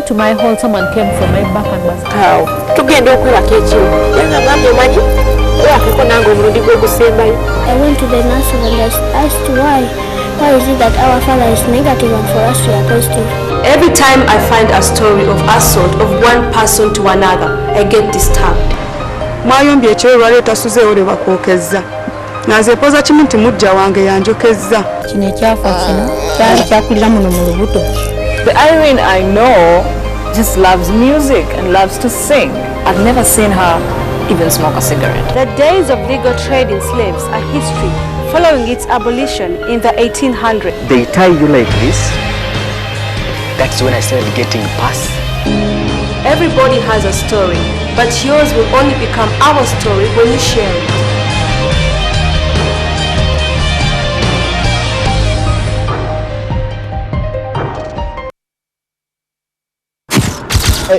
to my hall, someone came from my back and was how tugenda okwera kekiro yenga gambe manyi oyakeko nange omulundi gwe gusembayo. I went to the nurse and asked why is it that our father is negative and for us we are positive? Every time I find a story of assault of one person to another, I get disturbed. Mwayombye ekiro lwaleeta suzeewo lwe bakookeza naze poza kimu nti mujja wange yanjokeza kino ekyafa kino kyali kyakulira muno mu lubuto. The Irene I know just loves music and loves to sing. I've never seen her even smoke a cigarette. The days of legal trade in slaves are history, following its abolition in the 1800s. They tie you like this. That's when I started getting past. Everybody has a story, but yours will only become our story when you share it.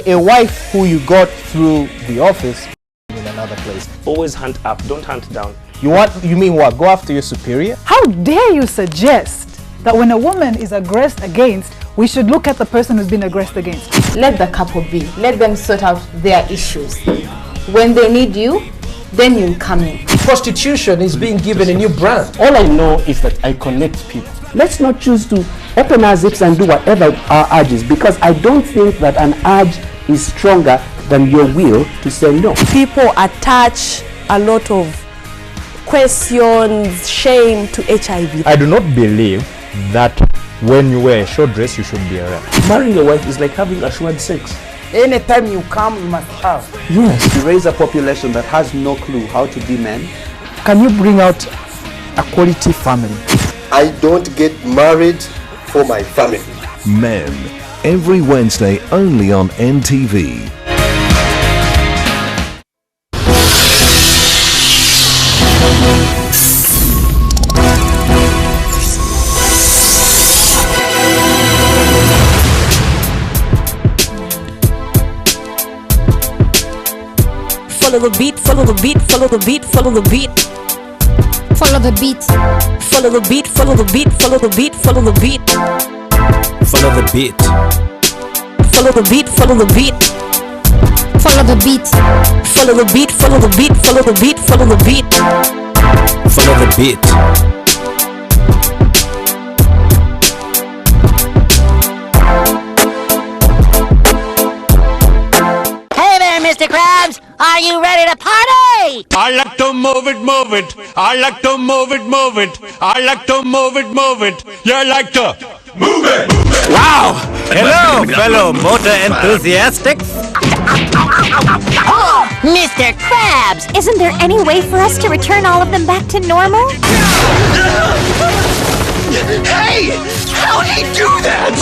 A wife who you got through the office in another place. Always hunt up, don't hunt down. You mean what? Go after your superior? How dare you suggest that when a woman is aggressed against, we should look at the person who's been aggressed against? Let the couple be. Let them sort out their issues. When they need you, then you come in. Prostitution is being given a new brand. All I know is that I connect people. Let's not choose to open our zips and do whatever our urge is, because I don't think that an urge is stronger than your will to say no. People attach a lot of questions, shame to HIV. I do not believe that when you wear a short dress you should be around. Marrying a wife is like having assured sex. Anytime you come, you must have. Yes. To raise a population that has no clue how to be men. Can you bring out a quality family? I don't get married for my family. Men, every Wednesday only on NTV. Follow the beat, follow the beat, follow the beat, follow the beat. Follow the beat. Follow the beat, follow the beat, follow the beat, follow the beat. Follow the beat. Follow the beat, follow the beat. Follow the beat. Follow the beat, follow the beat, follow the beat, follow the beat. Follow the beat. Hey there, Mr. Krabs! Are you ready to party? I like to move it, move it. I like to move it, move it. I like to move it, move it. You like to move it, move it. Wow! Hello, fellow motor enthusiasts. Mr. Krabs, isn't there any way for us to return all of them back to normal? Hey! How'd he do that?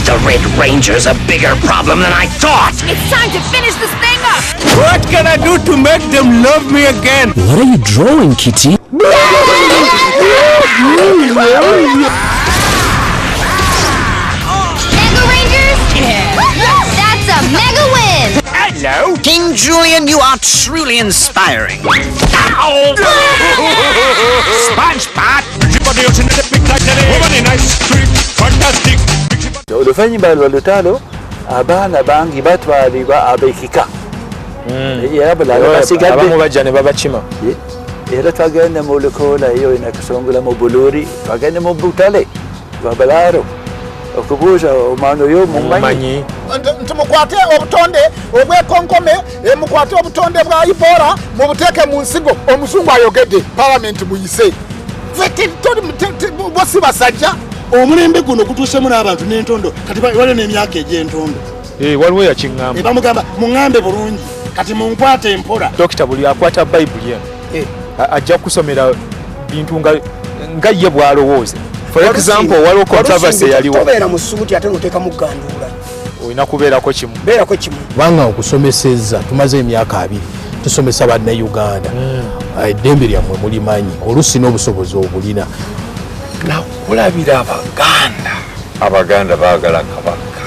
The Red Ranger's a bigger problem than I thought! It's time to finish this thing up! What can I do to make them love me again? What are you drawing, Kitty? Mega Rangers? That's a mega win! Hello? King Julian, you are truly inspiring. Ow! SpongeBob! Fantastic! Oluvannyuma lwa lutalo abaana bangi batwalibwa ab'ekika era bulala basigadde abamu bajja ne babakima era twagende mu Lukoola eyo nakasongola mu Buluuri twagende mu Butale Babalaaro okubuuza omwana oyo mumanyi nti mukwate obutonde obwekonkome mukwate obutonde bwa Ebola mubuteeke mu nsigo omuzungu ayogedde palamenti muyise bosi basajja omulembe guno gutuusemu n'abantu n'entondo kati waliwo n'emyaka egy'entondo waliwo yakiŋŋamba bamugamba muŋŋambe bulungi kati munkwate empola dokita buli akwata bayibuli eno ajja kusomera bintu nga ye bw'alowooza. For example, waliwo controversy yaliwo tobeera mu ssuuti ate ng'oteekamu gganduula olina kubeerako kimu kubanga okusomesezza tumaze emyaka 2 tusomesa bannayuganda eddembe lyammwe mulimanyi oluusi n'obusobozi obulina nakulabira abaganda baagala kabaka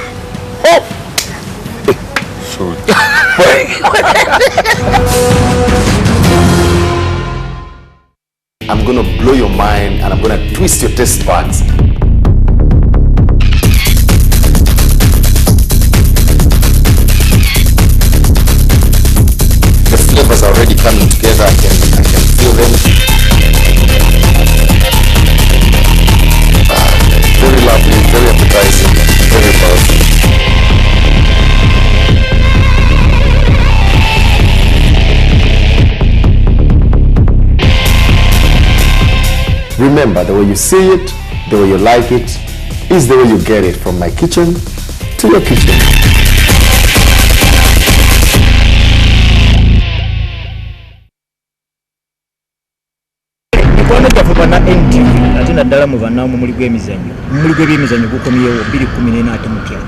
I'm gonna blow your mind and I'm gonna twist your taste buds. flavors are already coming together. I can feel them. Very lovely, very appetizing, very powerful. Remember, the way you see it, the way you like it, is the way you get it from my kitchen to your kitchen. Mikwano gyaffe bana NTV ate naddala mu bannaamu muli gw'emizannyo muli gw'ebyemizannyo gukomyewo 2014 ate mutya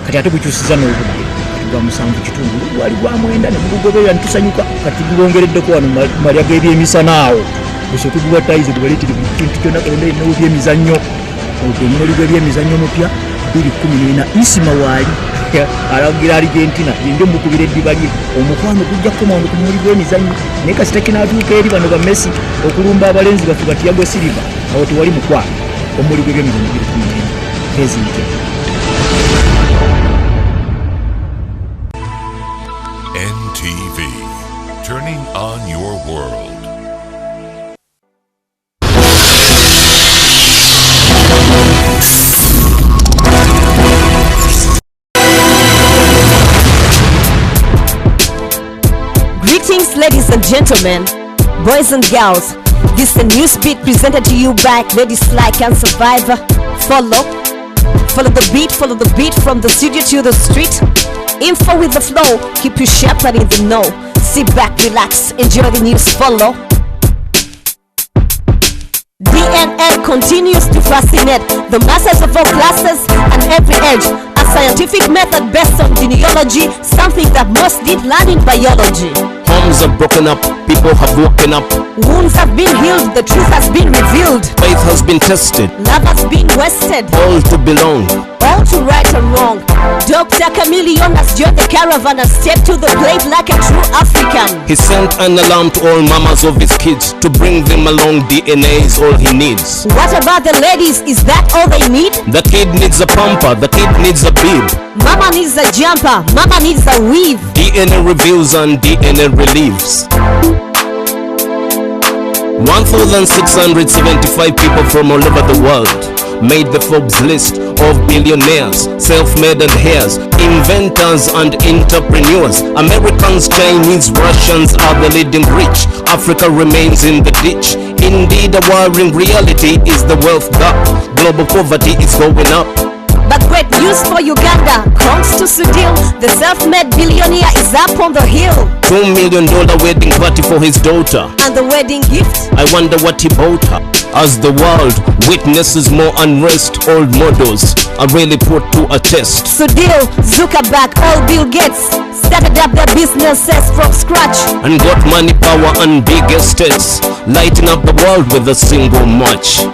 kati ate gukyusiza n'obudde kati gwa 7 wali gwa 9 ne mugugoberera ntusanyuka kati gulongereddeko wano malya g'ebyemisana awo guso tugubatayize gubaletire kintu kyonna kalonda n'ebyemizannyo muli gw'ebyemizannyo mupya 2014 isima waali alagira Argentina yinjo mukubira eddiba lye omukwano gujja kukomawo ku muli gw'emizannyo naye kasita kinatuuka eri bano ba Messi okulumba abalenzi baffe bati yagwe Silva awo tewali mukwano omuli gw'ebyemizannyo 2014 pezinte. NTV, turning on your world. Greetings, ladies and gentlemen, boys and girls. This is a news beat presented to you by Ladies Like and Survivor. Follow the beat from the studio to the street. Info with the flow, keep you sharp and in the know. Sit back, relax, enjoy the news. Follow. DNA continues to fascinate the masses of all classes and every age. A scientific method based on genealogy, something that most did learn in biology. Homes are broken up, people have woken up. Wounds have been healed, the truth has been revealed. Faith has been tested, love has been wasted. All to belong, all to right and wrong. Dr. Chameleon has joined the caravan and stepped to the plate like a true African. He sent an alarm to all mamas of his kids to bring them along. DNA is all he needs. What about the ladies? Is that all they need? The kid needs a pamper, the kid needs a bib. Mama needs a jumper, mama needs a weave. DNA reveals and DNA relieves. 1,675 people from all over the world made the Forbes list of billionaires, self-made and heirs, inventors and entrepreneurs. Americans, Chinese, Russians are the leading rich. Africa remains in the ditch. Indeed, a worrying reality is the wealth gap. Global poverty is going up. But great news for Uganda. Congrats to Sudil, the self-made billionaire is up on the hill. $2 million wedding party for his daughter. And the wedding gift? I wonder what he bought her. As the world witnesses more unrest, old models are really put to a test. Sudil, Zuckerberg, all Bill Gates started up their businesses from scratch and got money, power and big estates, lighting up the world with a single match.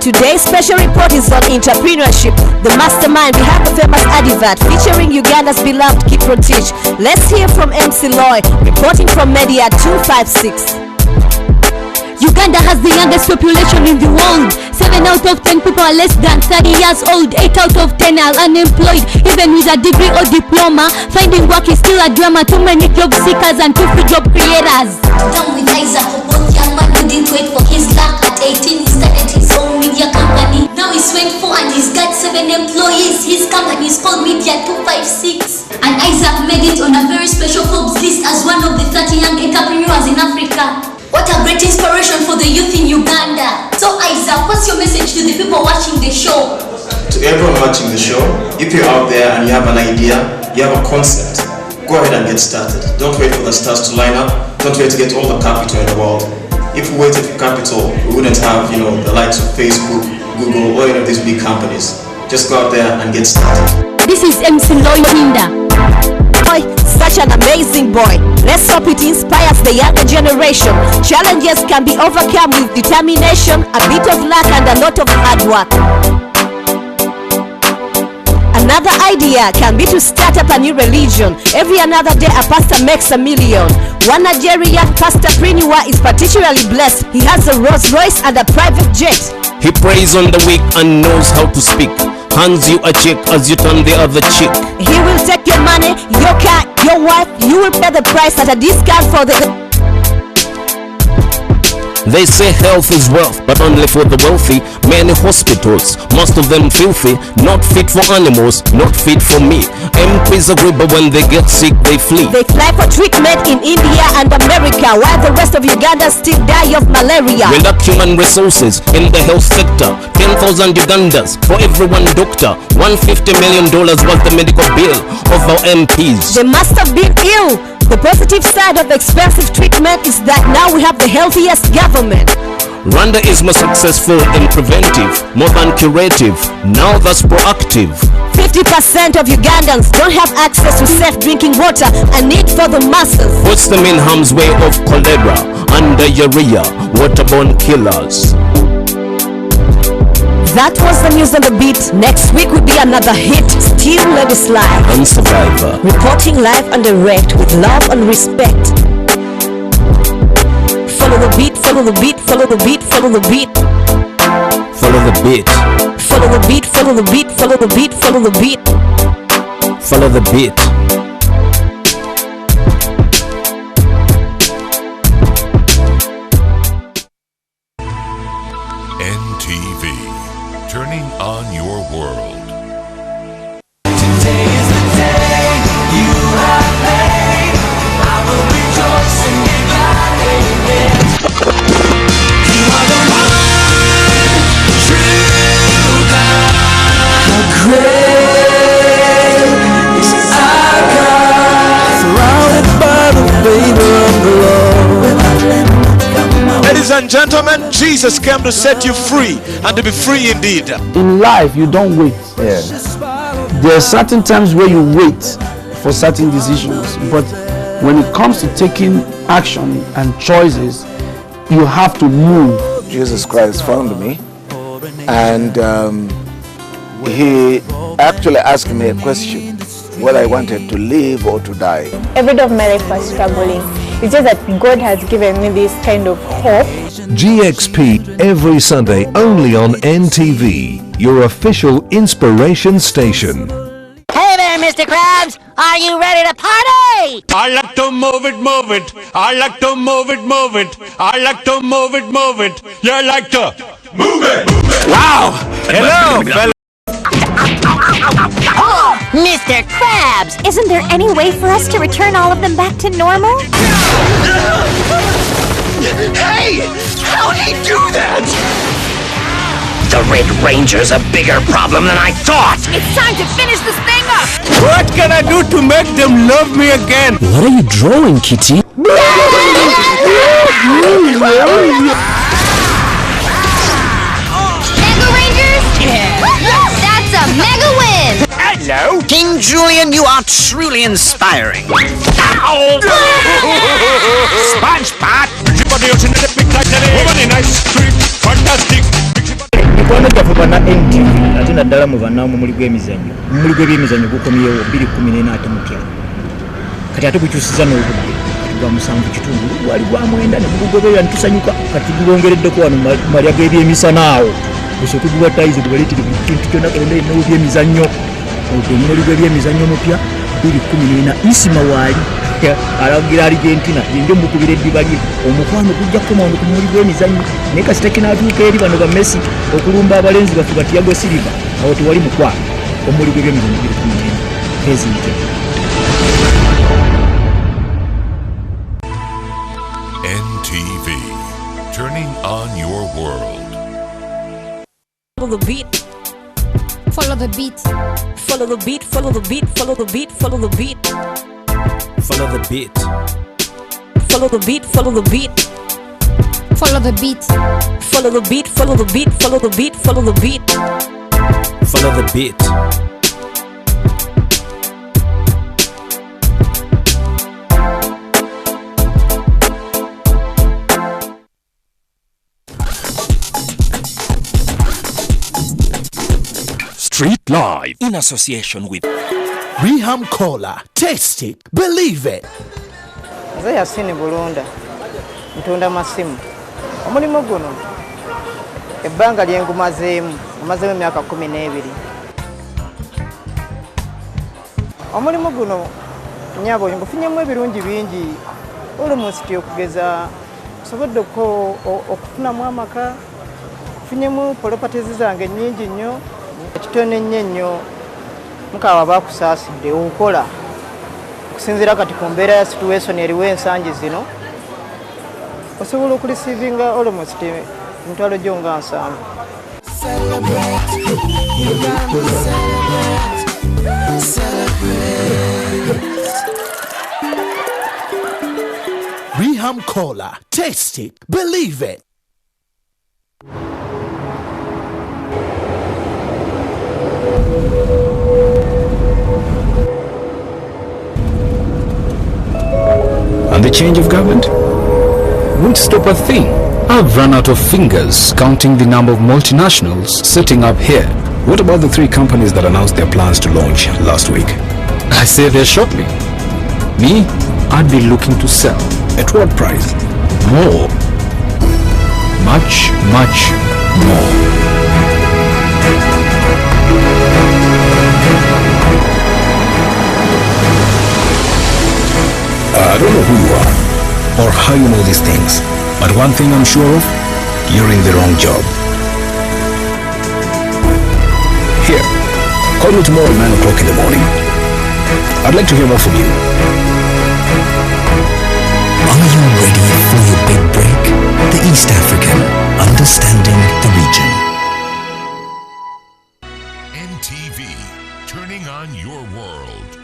Today's special report is on entrepreneurship, the mastermind behind the famous advert featuring Uganda's beloved Kiprotich. Let's hear from MC Loy, reporting from Media 256. Uganda has the youngest population in the world. 7 out of 10 people are less than 30 years old. 8 out of 10 are unemployed, even with a degree or diploma. Finding work is still a drama. Too many job seekers and too few job creators. Down with Isaac, both young man who didn't wait for his luck. At 18 he started his own media company. Now he's 24 and he's got 7 employees. His company is called Media 256. And Isaac made it on a very special Forbes list as one of the 30 young entrepreneurs in Africa. What a great inspiration for the youth in Uganda. So Isaac, what's your message to the people watching the show? To everyone watching the show, if you're out there and you have an idea, you have a concept, go ahead and get started. Don't wait for the stars to line up. Don't wait to get all the capital in the world. If we waited for capital, we wouldn't have, the likes of Facebook, Google, or any of these big companies. Just go out there and get started. This is MC Loy Winda. Such an amazing boy. Let's hope it inspires the younger generation. Challenges can be overcome with determination, a bit of luck and a lot of hard work. Another idea can be to start up a new religion. Every another day a pastor makes $1 million. One Nigerian pastorpreneur is particularly blessed. He has a Rolls Royce and a private jet. He prays on the weak and knows how to speak. Hands you a check as you turn the other cheek. He will take your money, your car, your your wife, you will pay the price at a discount for the... They say health is wealth, but only for the wealthy. Many hospitals, most of them filthy, not fit for animals, not fit for me. MPs agree, but when they get sick, they flee. They fly for treatment in India and America, while the rest of Uganda still die of malaria. We lack human resources in the health sector. 10,000 Ugandans for every one doctor. $150 million was the medical bill of our MPs. They must have been ill. The positive side of expensive treatment is that now we have the healthiest government. Rwanda is more successful in preventive, more than curative. Now that's proactive. 50% of Ugandans don't have access to safe drinking water, a need for the masses. Puts them in harm's way of cholera and diarrhea, waterborne killers. That was the news on the beat. Next week will be another hit. Still Ladies Live and Survivor, reporting live and direct with love and respect. Follow the beat, follow the beat, follow the beat, follow the beat. Follow the beat. Follow the beat, follow the beat, follow the beat, follow the beat. Follow the beat. NTV, turning on your world. Today is the day you have made. I will rejoice and be glad in it. You are the one true God. How great is our God, surrounded by the favor of the Lord. Ladies and gentlemen, Jesus came to set you free and to be free indeed. In life, you don't wait. There are certain times where you wait for certain decisions, but when it comes to taking action and choices, you have to move. Jesus Christ found me, and he actually asked me a question, whether I wanted to live or to die. Every day of my life was struggling. It's just that God has given me this kind of hope. GXP every Sunday only on NTV, your official inspiration station. Hey there, Mr. Krabs! Are you ready to party? I like to move it, move it. I like to move it, move it. I like to move it, move it. You like to move it, move it. Wow! Hello, fella. Oh, Mr. Krabs! Isn't there any way for us to return all of them back to normal? Hey! How'd he do that? The Red Ranger's a bigger problem than I thought! It's time to finish this thing up! What can I do to make them love me again? What are you drawing, Kitty? Mega Rangers? Yeah! That's a mega win! Hello? King Julian, you are truly inspiring. Ow! SpongeBob! Mikwano gyaffe bana NTV ate naddala mu bannaamu muli gw'emizannyo muli gw'ebyemizannyo gukomyewo 2014 ate mutya kati ate gukyusiza n'obudde kati gwa 7 kitundu gwali gwa 9 ne gugoberera ntusanyuka kati gulongereddeko wano malya g'ebyemisana awo gusooke guwatayize gubaleetire buli kintu kyonna kalonda ennawo by'emizannyo olwo omumuli gw'ebyemizannyo omupya 2014 isima waali alagira Argentina yinjo mukubira eddiba lye omukwano gujja kukomawo ku muli gw'emizannyo naye kasita kinaatuuka eri bano ba Messi okulumba abalenzi baffe batiyago Silva awo tewali mukwano omuli gw'ebyemizannyo 2014 pezinte NTV, turning on your world. Follow the beat. Follow the beat. Follow the beat, follow the beat, follow the beat, follow the beat. Follow the beat. Follow the beat, follow the beat. Follow the beat. Follow the beat, follow the beat, follow the beat, follow the beat. Follow the beat. Street Live in association with Reham Cola. Taste it, believe it. Nze Yasini Bulunda ntunda masimu omulimu guno ebbanga lyengumazeemu amazeemu emyaka 12 omulimu guno nyabo mbufunyemu ebirungi bingi almost okugeza osobodde okufunamu amaka funyemu properties zange nnyingi nnyo ekitone nnyo mukawa bakusaasidde okola okusinziira kati ku mbeera ya situation eriwo ensangi zino osobola okurisivinga almost emitwalo gyo nga 7. Reham Cola. Taste it. Believe it. And the change of government won't stop a thing. I've run out of fingers counting the number of multinationals sitting up here. What about the 3 companies that announced their plans to launch last week? I say they're shortly. Me, I'd be looking to sell. At what price? More. Much, much more. I don't know who you are or how you know these things, but one thing I'm sure of, you're in the wrong job. Here, call me tomorrow at 9 o'clock in the morning. I'd like to hear more from you. Are you ready for your big break? The East African, understanding the region. NTV, turning on your world.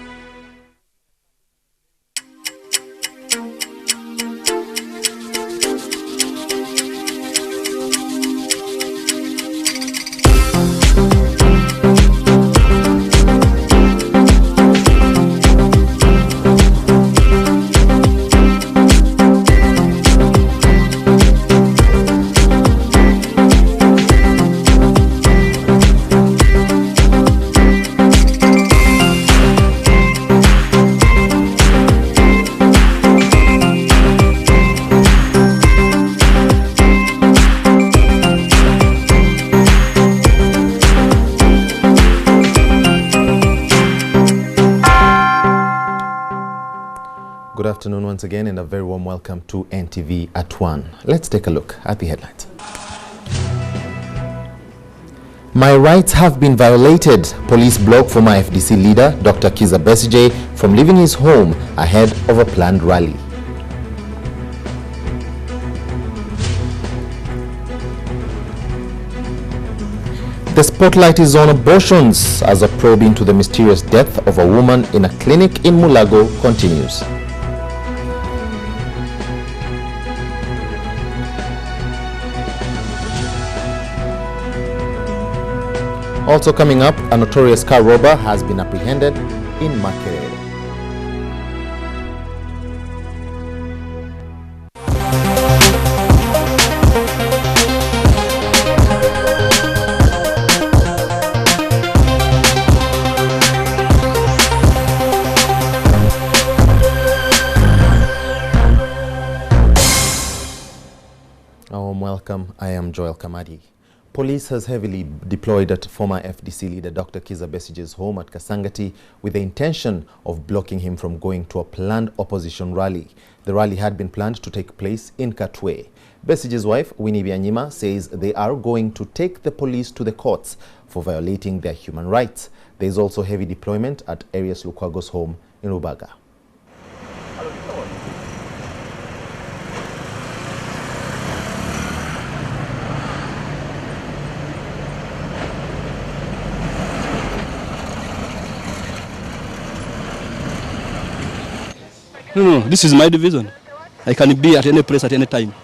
Good afternoon once again and a very warm welcome to NTV At One. Let's take a look at the headlines. My rights have been violated. Police block former FDC leader Dr. Kizza Besigye from leaving his home ahead of a planned rally. The spotlight is on abortions as a probe into the mysterious death of a woman in a clinic in Mulago continues. Also coming up, a notorious car robber has been apprehended in Makerere. A warm welcome. I am Joel Kamadi. Police has heavily deployed at former FDC leader Dr. Kizza Besigye's home at Kasangati with the intention of blocking him from going to a planned opposition rally. The rally had been planned to take place in Katwe. Besigye's wife, Winnie Byanyima, says they are going to take the police to the courts for violating their human rights. There is also heavy deployment at Arias Lukwago's home in Rubaga. No, this is my division. I can be at any place at any time.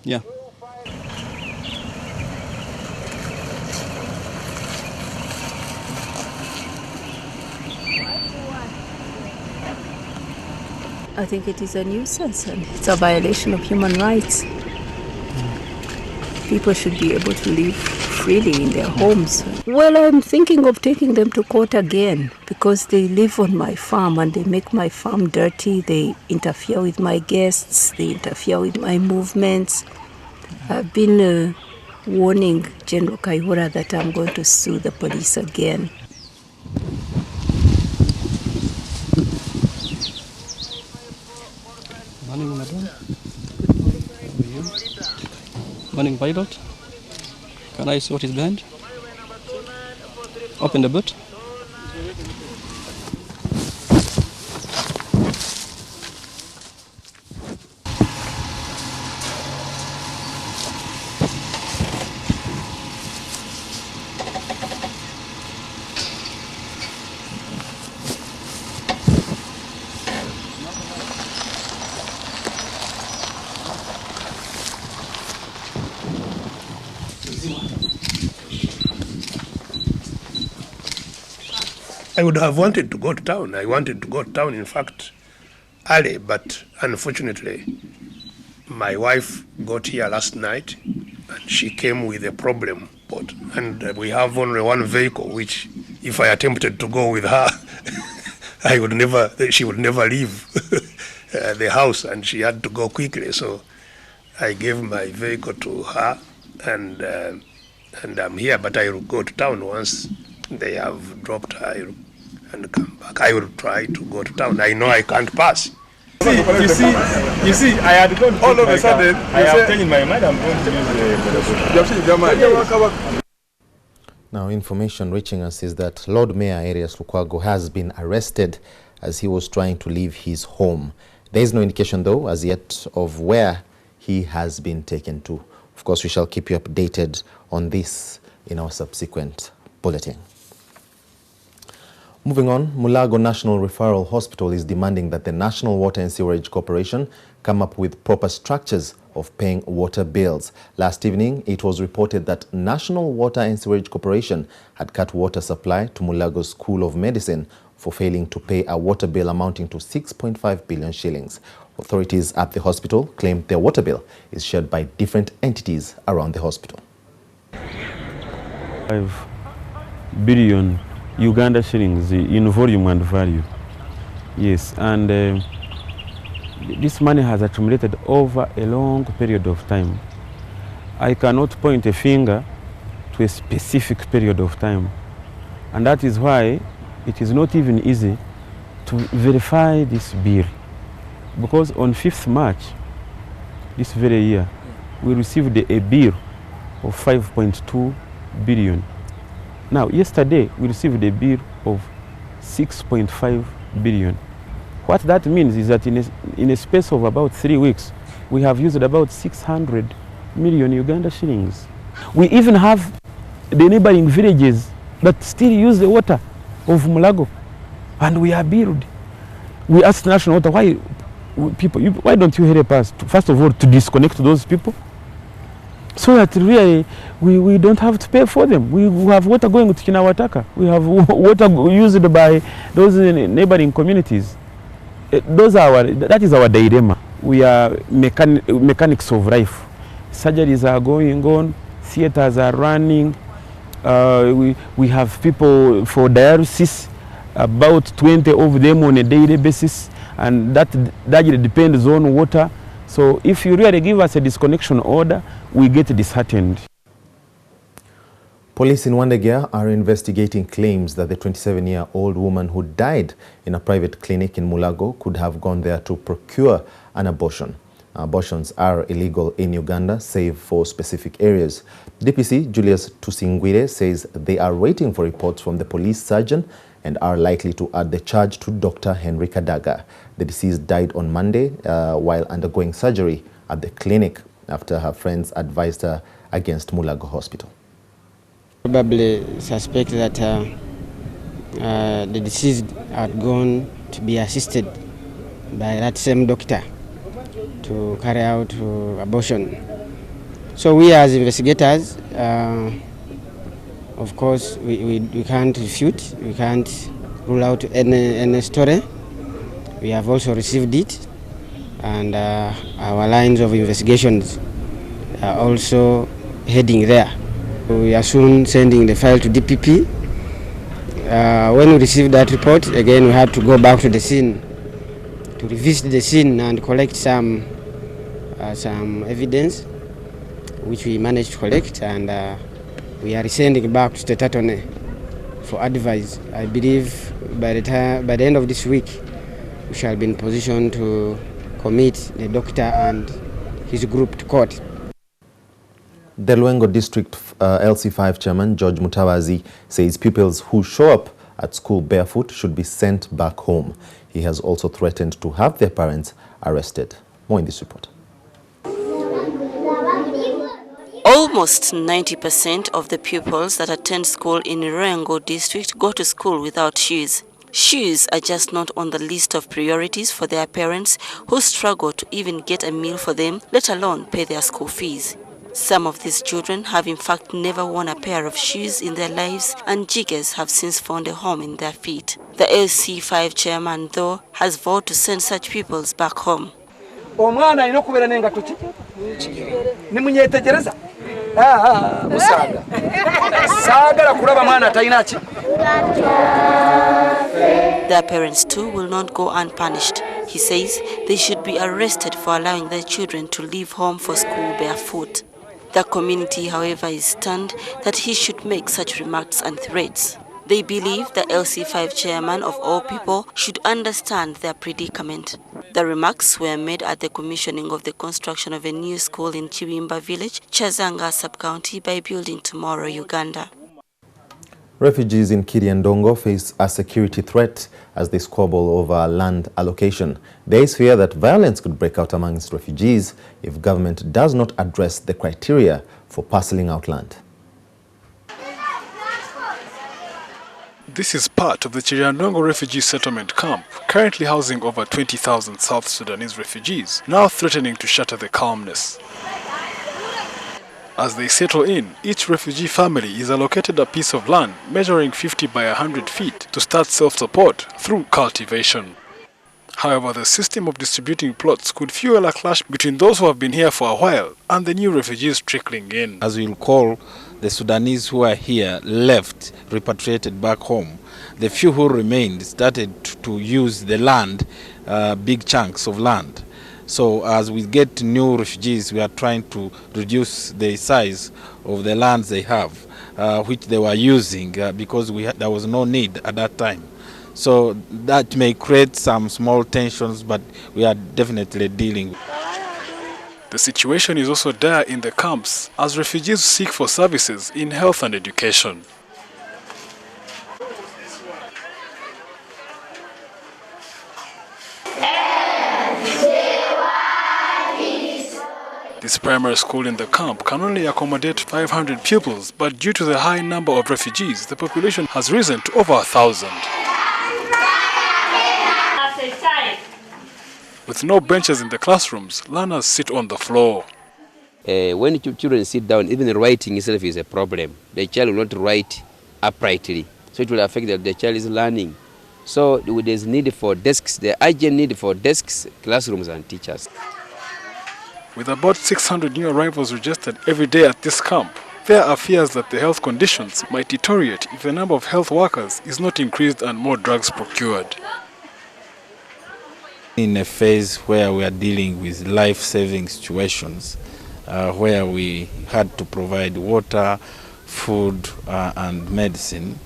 Yeah. I think it is a nuisance and it's a violation of human rights. People should be able to live freely in their homes. Well, I'm thinking of taking them to court again because they live on my farm and they make my farm dirty. They interfere with my guests. They interfere with my movements. I've been warning General Kaihura that I'm going to sue the police again. Morning, pilot. Can I see what is behind? Open the boot. I would have wanted to go to town. I wanted to go to town, in fact, early, but unfortunately, my wife got here last night, and she came with a problem. And we have only one vehicle, which, if I attempted to go with her, she would never leave the house, and she had to go quickly. So I gave my vehicle to her, and I'm here, but I will go to town once they have dropped her and come back. I will try to go to town. I know I can't pass. You see, I had gone all of a sudden. I have changed my mind. I'm going to use Now, information reaching us is that Lord Mayor Arias Lukwago has been arrested as he was trying to leave his home. There is no indication, though, as yet of where he has been taken to. Of course, we shall keep you updated on this in our subsequent bulletin. Moving on, Mulago National Referral Hospital is demanding that the National Water and Sewerage Corporation come up with proper structures of paying water bills. Last evening, it was reported that National Water and Sewerage Corporation had cut water supply to Mulago School of Medicine for failing to pay a water bill amounting to 6.5 billion shillings. Authorities at the hospital claim their water bill is shared by different entities around the hospital. 5 billion Uganda shillings in volume and value. Yes, and this money has accumulated over a long period of time. I cannot point a finger to a specific period of time, and that is why it is not even easy to verify this bill, because on 5th March this very year we received a bill of 5.2 billion. Now, yesterday we received a bill of 6.5 billion. What that means is that in a space of about 3 weeks, we have used about 600 million Uganda shillings. We even have the neighboring villages that still use the water of Mulago, and we are billed. We asked National Water, why don't you help us, first of all, to disconnect those people, so that really we don't have to pay for them. We have water going to Kinawataka. We have water used by those neighboring communities. That is our dilemma. We are mechanics of life. Surgeries are going on, theaters are running. We have people for dialysis, about 20 of them on a daily basis, and that depends on water. So if you really give us a disconnection order, we get disheartened. Police in Wandegia are investigating claims that the 27-year-old woman who died in a private clinic in Mulago could have gone there to procure an abortion. Abortions are illegal in Uganda, save for specific areas. DPC Julius Tusingwire says they are waiting for reports from the police surgeon and are likely to add the charge to Dr. Henry Kadaga. The deceased died on Monday while undergoing surgery at the clinic after her friends advised her against Mulago Hospital. Probably suspect that the deceased had gone to be assisted by that same doctor to carry out abortion. So we as investigators, of course, we can't refute, we can't rule out any story. We have also received it, and our lines of investigations are also heading there. We are soon sending the file to DPP. When we received that report, again we had to go back to the scene to revisit the scene and collect some evidence, which we managed to collect, and we are sending back to the Tatone for advice. I believe by the end of this week, we shall be in position to commit the doctor and his group to court. The Luengo District LC5 Chairman George Mutawazi says pupils who show up at school barefoot should be sent back home. He has also threatened to have their parents arrested. More in this report. Almost 90% of the pupils that attend school in Luengo District go to school without shoes. Shoes are just not on the list of priorities for their parents, who struggle to even get a meal for them, let alone pay their school fees. Some of these children have in fact never worn a pair of shoes in their lives, and jiggers have since found a home in their feet. The LC5 chairman, though, has vowed to send such pupils back home. Their parents too will not go unpunished. He says they should be arrested for allowing their children to leave home for school barefoot. The community, however, is stunned that he should make such remarks and threats. They believe the LC5 chairman of all people should understand their predicament. The remarks were made at the commissioning of the construction of a new school in Chiwimba village, Chazanga sub-county, by Building Tomorrow, Uganda. Refugees in Kiriandongo face a security threat as they squabble over land allocation. There is fear that violence could break out amongst refugees if government does not address the criteria for parceling out land. This is part of the Kiriandongo refugee settlement camp, currently housing over 20,000 South Sudanese refugees, now threatening to shatter the calmness. As they settle in, each refugee family is allocated a piece of land measuring 50 by 100 feet to start self-support through cultivation. However, the system of distributing plots could fuel a clash between those who have been here for a while and the new refugees trickling in. As we'll call the Sudanese who are here left, repatriated back home, the few who remained started to use the land, big chunks of land. So as we get new refugees, we are trying to reduce the size of the lands they have, which they were using because there was no need at that time. So that may create some small tensions, but we are definitely dealing with. The situation is also dire in the camps as refugees seek for services in health and education. This primary school in the camp can only accommodate 500 pupils, but due to the high number of refugees, the population has risen to over 1,000. With no benches in the classrooms, learners sit on the floor. When children sit down, even writing itself is a problem. The child will not write uprightly, so it will affect the child is learning. So there is need for desks, the urgent need for desks, classrooms and teachers. With about 600 new arrivals registered every day at this camp, there are fears that the health conditions might deteriorate if the number of health workers is not increased and more drugs procured. In a phase where we are dealing with life-saving situations, where we had to provide water, food and medicine.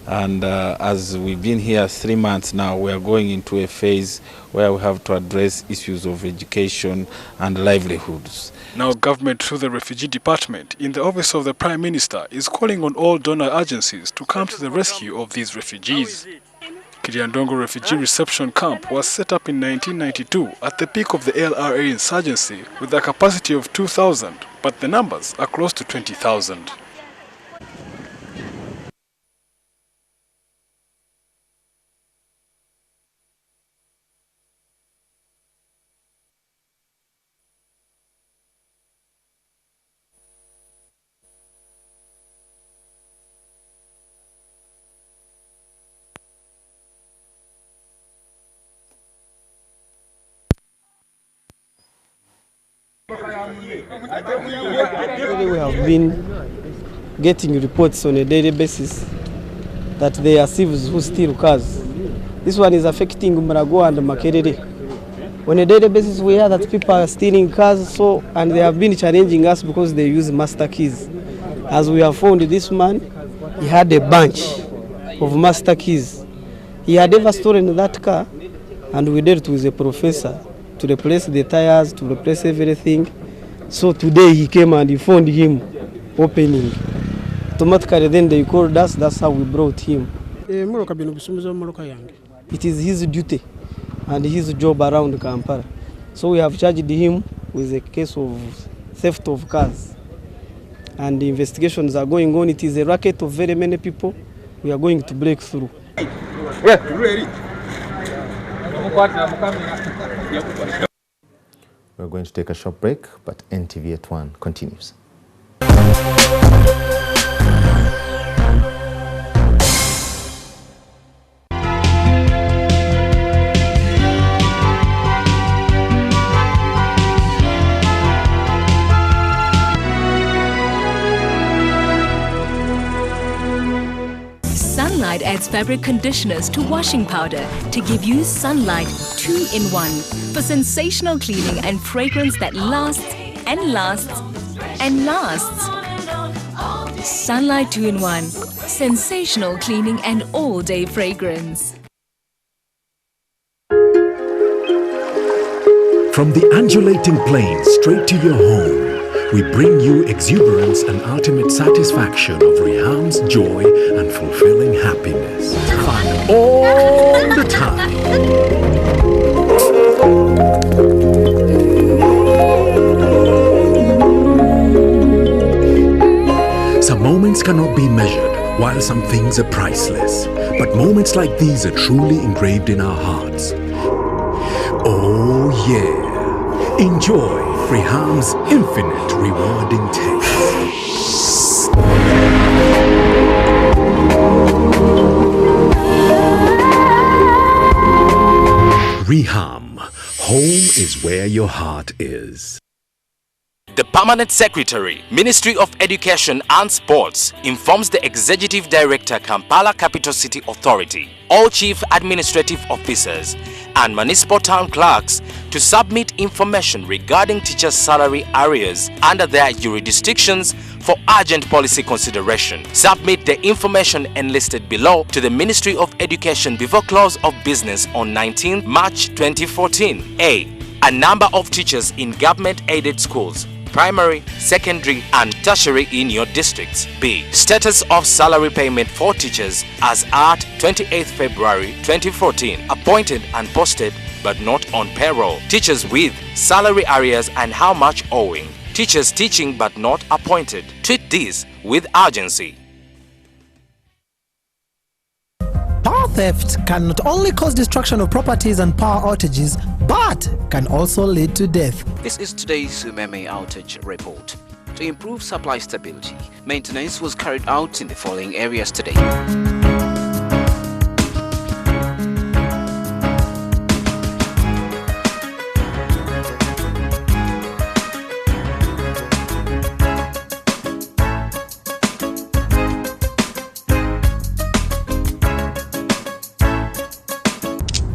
And as we've been here 3 months now, we are going into a phase where we have to address issues of education and livelihoods. Now government through the Refugee Department in the Office of the Prime Minister is calling on all donor agencies to come to the rescue of these refugees. Kiriandongo Refugee Reception Camp was set up in 1992 at the peak of the LRA insurgency with a capacity of 2,000, but the numbers are close to 20,000. We have been getting reports on a daily basis that there are thieves who steal cars. This one is affecting Marago and Makerere. On a daily basis we hear that people are stealing cars, and they have been challenging us because they use master keys. As we have found this man, he had a bunch of master keys. He had ever stolen that car, and we dealt with a professor to replace the tires, to replace everything. So today he came and he found him opening. Automatically then they called us, that's how we brought him. It is his duty and his job around Kampala. So we have charged him with a case of theft of cars. And the investigations are going on. It is a racket of very many people. We are going to break through. We're going to take a short break, but NTV at One continues. Sunlight adds fabric conditioners to washing powder to give you Sunlight 2-in-1 for sensational cleaning and fragrance that lasts and lasts and lasts. Sunlight 2-in-1, sensational cleaning and all-day fragrance. From the undulating plains straight to your home, we bring you exuberance and ultimate satisfaction of Riham's joy and fulfilling happiness. Fun all the time. Some moments cannot be measured, while some things are priceless. But moments like these are truly engraved in our hearts. Oh yeah. Enjoy Riham's infinite rewarding taste. Riham, home is where your heart is. The Permanent Secretary, Ministry of Education and Sports, informs the Executive Director, Kampala Capital City Authority, all Chief Administrative Officers and Municipal Town Clerks to submit information regarding teachers' salary arrears under their jurisdictions for urgent policy consideration. Submit the information enlisted below to the Ministry of Education before close of business on 19 March 2014. A number of teachers in government-aided schools, primary, secondary and tertiary in your districts. B. Status of salary payment for teachers as at 28th February 2014. Appointed and posted but not on payroll. Teachers with salary arrears and how much owing. Teachers teaching but not appointed. Treat this with urgency. Power theft can not only cause destruction of properties and power outages, but can also lead to death. This is today's Umeme outage report. To improve supply stability, maintenance was carried out in the following areas today.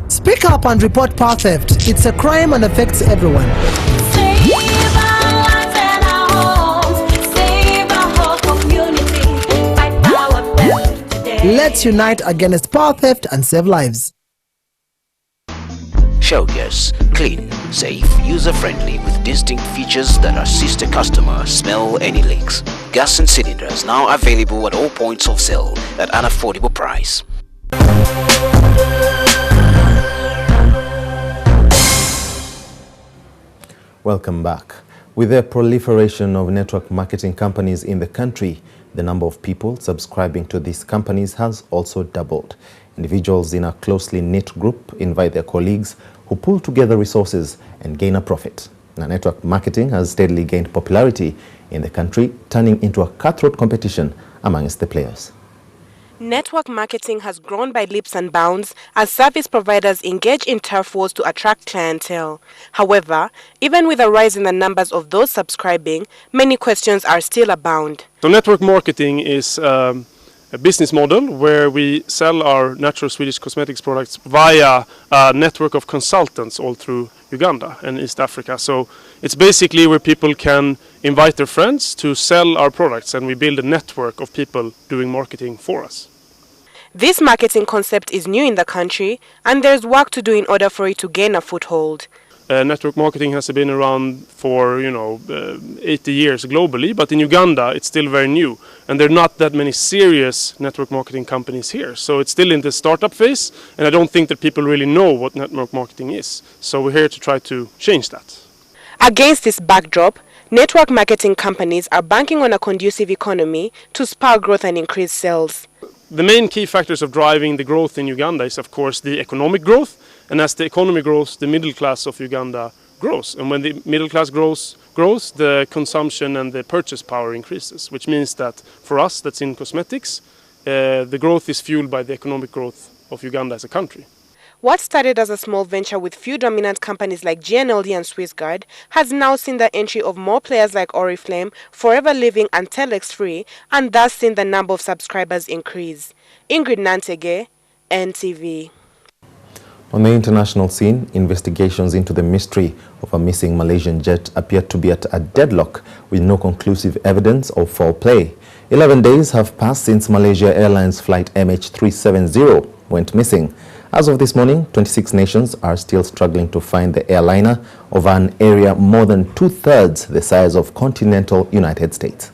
Speak up and report power theft. It's a crime and affects everyone. Save our lives and our homes. Save our whole community. Fight power theft today. Let's unite against power theft and save lives. Shell gas, clean, safe, user-friendly with distinct features that assist the customer smell any leaks. Gas and cylinders now available at all points of sale at an affordable price. Welcome back. With the proliferation of network marketing companies in the country, the number of people subscribing to these companies has also doubled. Individuals in a closely knit group invite their colleagues who pull together resources and gain a profit. Now, network marketing has steadily gained popularity in the country, turning into a cutthroat competition amongst the players. Network marketing has grown by leaps and bounds as service providers engage in turf wars to attract clientele. However, even with a rise in the numbers of those subscribing, many questions are still abound. So network marketing is a business model where we sell our natural Swedish cosmetics products via a network of consultants all through Uganda and East Africa. So it's basically where people can invite their friends to sell our products, and we build a network of people doing marketing for us. This marketing concept is new in the country, and there's work to do in order for it to gain a foothold. Network marketing has been around for 80 years globally, but in Uganda it's still very new, and there are not that many serious network marketing companies here. So it's still in the startup phase, and I don't think that people really know what network marketing is. So we're here to try to change that. Against this backdrop, network marketing companies are banking on a conducive economy to spur growth and increase sales. The main key factors of driving the growth in Uganda is, of course, the economic growth. And as the economy grows, the middle class of Uganda grows. And when the middle class grows, the consumption and the purchase power increases, which means that for us, that's in cosmetics, the growth is fueled by the economic growth of Uganda as a country. What started as a small venture with few dominant companies like GNLD and Swissguard has now seen the entry of more players like Oriflame, Forever Living and Telex Free, and thus seen the number of subscribers increase. Ingrid Nantege, NTV. On the international scene, investigations into the mystery of a missing Malaysian jet appear to be at a deadlock with no conclusive evidence of foul play. 11 days have passed since Malaysia Airlines flight MH370 went missing. As of this morning, 26 nations are still struggling to find the airliner over an area more than 2/3 the size of continental United States.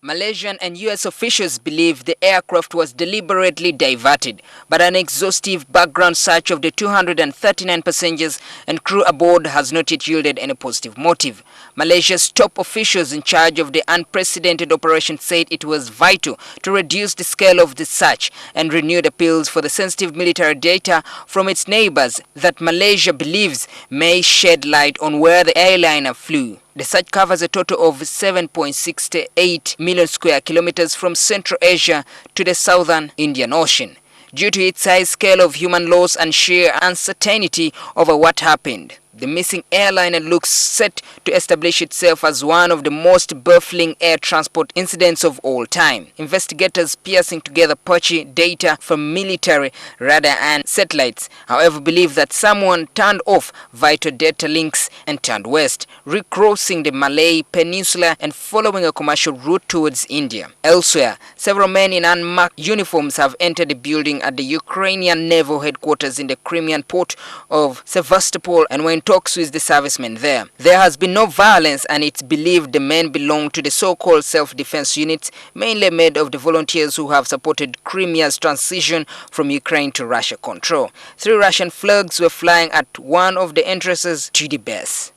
Malaysian and US officials believe the aircraft was deliberately diverted, but an exhaustive background search of the 239 passengers and crew aboard has not yet yielded any positive motive. Malaysia's top officials in charge of the unprecedented operation said it was vital to reduce the scale of the search and renewed appeals for the sensitive military data from its neighbors that Malaysia believes may shed light on where the airliner flew. The search covers a total of 7.68 million square kilometers from Central Asia to the southern Indian Ocean. Due to its high scale of human loss and sheer uncertainty over what happened, the missing airliner looks set to establish itself as one of the most baffling air transport incidents of all time. Investigators piecing together patchy data from military radar and satellites, however, believe that someone turned off vital data links and turned west, recrossing the Malay Peninsula and following a commercial route towards India. Elsewhere, several men in unmarked uniforms have entered the building at the Ukrainian naval headquarters in the Crimean port of Sevastopol and were in talks with the servicemen there. There has been no violence, and it's believed the men belong to the so-called self-defense units, mainly made of the volunteers who have supported Crimea's transition from Ukraine to Russia control. 3 Russian flags were flying at one of the entrances to the base.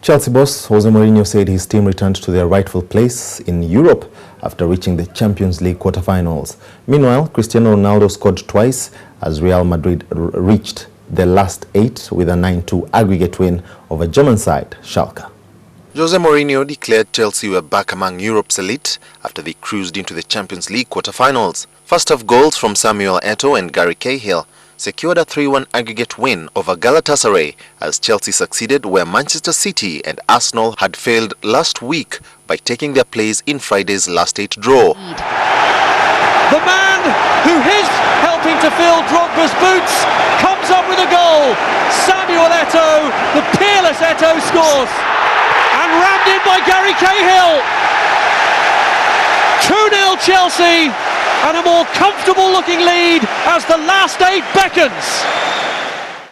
Chelsea boss Jose Mourinho said his team returned to their rightful place in Europe after reaching the Champions League quarterfinals. Meanwhile, Cristiano Ronaldo scored twice as Real Madrid reached the last 8 with a 9-2 aggregate win over German side Schalke. Jose Mourinho declared Chelsea were back among Europe's elite after they cruised into the Champions League quarterfinals. First-half goals from Samuel Eto'o and Gary Cahill secured a 3-1 aggregate win over Galatasaray as Chelsea succeeded where Manchester City and Arsenal had failed last week by taking their place in Friday's last 8 draw. The man who is helping to fill Drogba's boots comes up with a goal. Samuel Eto'o, the peerless Eto'o scores, and rammed in by Gary Cahill. 2-0 Chelsea, and a more comfortable looking lead as the last 8 beckons.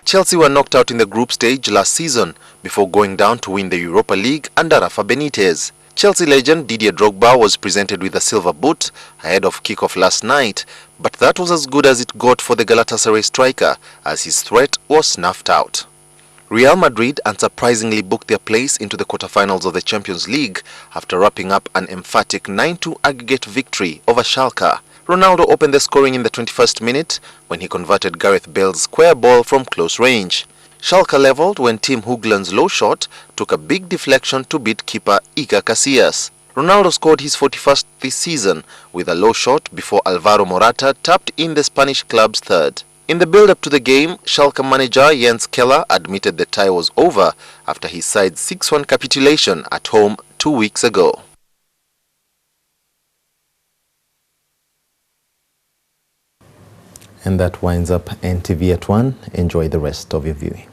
Chelsea were knocked out in the group stage last season before going down to win the Europa League under Rafa Benitez. Chelsea legend Didier Drogba was presented with a silver boot ahead of kick-off last night, but that was as good as it got for the Galatasaray striker as his threat was snuffed out. Real Madrid unsurprisingly booked their place into the quarterfinals of the Champions League after wrapping up an emphatic 9-2 aggregate victory over Schalke. Ronaldo opened the scoring in the 21st minute when he converted Gareth Bale's square ball from close range. Schalke levelled when Tim Hoogland's low shot took a big deflection to beat keeper Iker Casillas. Ronaldo scored his 41st this season with a low shot before Alvaro Morata tapped in the Spanish club's third. In the build-up to the game, Schalke manager Jens Keller admitted the tie was over after his side's 6-1 capitulation at home 2 weeks ago. And that winds up NTV at 1. Enjoy the rest of your viewing.